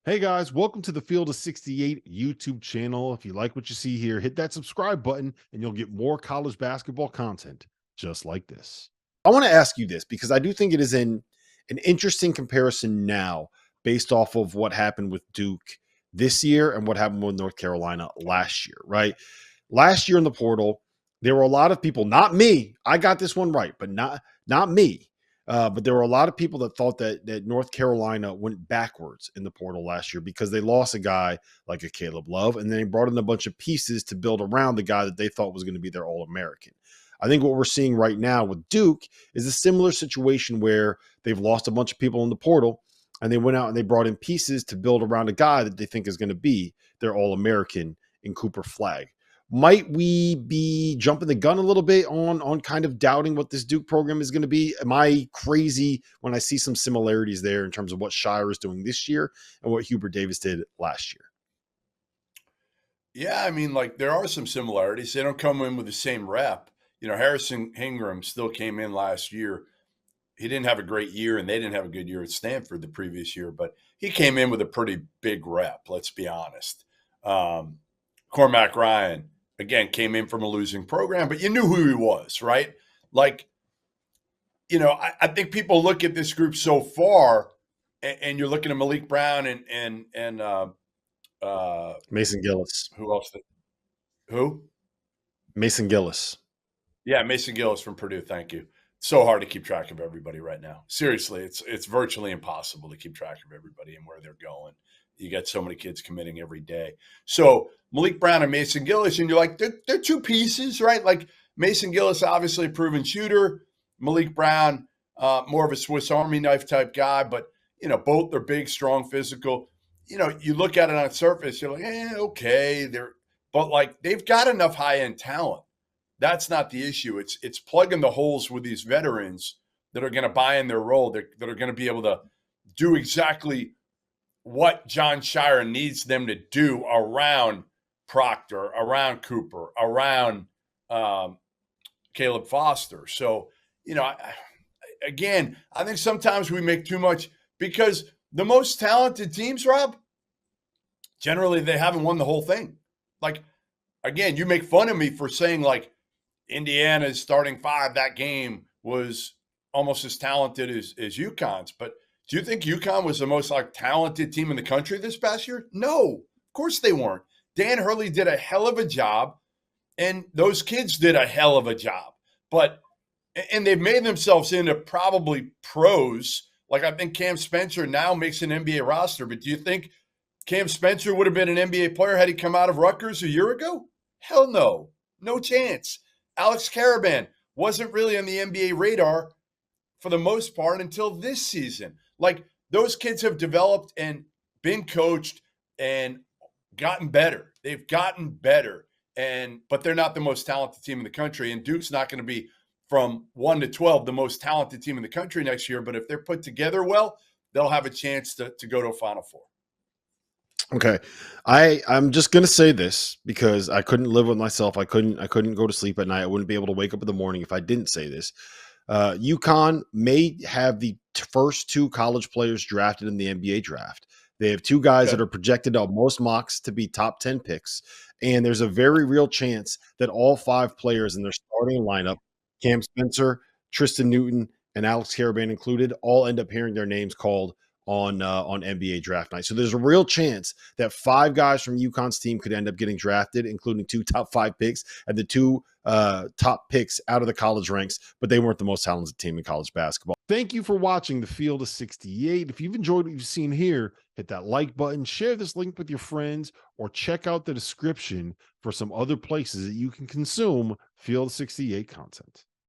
Hey guys, welcome to the Field of 68 YouTube channel. If you like what you see here, hit that subscribe button and you'll get more college basketball content just like this. I want to ask you this because I do think it is an interesting comparison now based off of what happened with Duke this year and what happened with North Carolina last year, right? Last year in the portal, there were a lot of people, not me. I got this one right, but not me. But there were a lot of people that thought that North Carolina went backwards in the portal last year because they lost a guy like a Caleb Love, and then they brought in a bunch of pieces to build around the guy that they thought was going to be their All-American. I think what we're seeing right now with Duke is a similar situation where they've lost a bunch of people in the portal, and they went out and they brought in pieces to build around a guy that they think is going to be their All-American in Cooper Flag. Might we be jumping the gun a little bit on kind of doubting what this Duke program is going to be? Am I crazy when I see some similarities there in terms of what Scheyer is doing this year and what Hubert Davis did last year? Yeah, I mean, like there are some similarities. They don't come in with the same rep. Harrison Hingram still came in last year. He didn't have a great year, and they didn't have a good year at Stanford the previous year, but he came in with a pretty big rep, let's be honest. Cormac Ryan, again, came in from a losing program, but you knew who he was, right? Like, I think people look at this group so far, and you're looking at Malik Brown and Mason Gillis. who else? Who? Mason Gillis. Yeah, Mason Gillis from Purdue. Thank you. So hard to keep track of everybody right now. Seriously, it's virtually impossible to keep track of everybody and where they're going. You got so many kids committing every day. So Malik Brown and Mason Gillis, and you're like, they're two pieces, right? Like Mason Gillis, obviously a proven shooter. Malik Brown, more of a Swiss Army knife type guy, but both are big, strong, physical. You look at it on the surface, you're like, okay, but like they've got enough high end talent. That's not the issue. It's plugging the holes with these veterans that are going to buy in their role, that are going to be able to do exactly what Jon Scheyer needs them to do around Proctor, around Cooper, around Caleb Foster. So, again, I think sometimes we make too much because the most talented teams, Rob, generally they haven't won the whole thing. Like, again, you make fun of me for saying like Indiana's starting five, that game was almost as talented as UConn's. But do you think UConn was the most like talented team in the country this past year? No, of course they weren't. Dan Hurley did a hell of a job, and those kids did a hell of a job. And they've made themselves into probably pros. Like I think Cam Spencer now makes an NBA roster. But do you think Cam Spencer would have been an NBA player had he come out of Rutgers a year ago? Hell no. No chance. Alex Caravan wasn't really on the NBA radar for the most part until this season. Like those kids have developed and been coached and gotten better. They've gotten better. But they're not the most talented team in the country. And Duke's not going to be from 1 to 12 the most talented team in the country next year. But if they're put together well, they'll have a chance to go to a Final Four. Okay. I'm just gonna say this because I couldn't live with myself. I couldn't go to sleep at night. I wouldn't be able to wake up in the morning if I didn't say this. UConn may have the first two college players drafted in the NBA draft. They have two guys that are projected on most mocks to be top 10 picks. And there's a very real chance that all five players in their starting lineup, Cam Spencer, Tristan Newton, and Alex Caravan included, all end up hearing their names called on NBA draft night. So there's a real chance that five guys from UConn's team could end up getting drafted, including two top 5 picks and the two top picks out of the college ranks, but they weren't the most talented team in college basketball. Thank you for watching the Field of 68. If you've enjoyed what you've seen here, hit that like button, share this link with your friends, or check out the description for some other places that you can consume Field 68 content.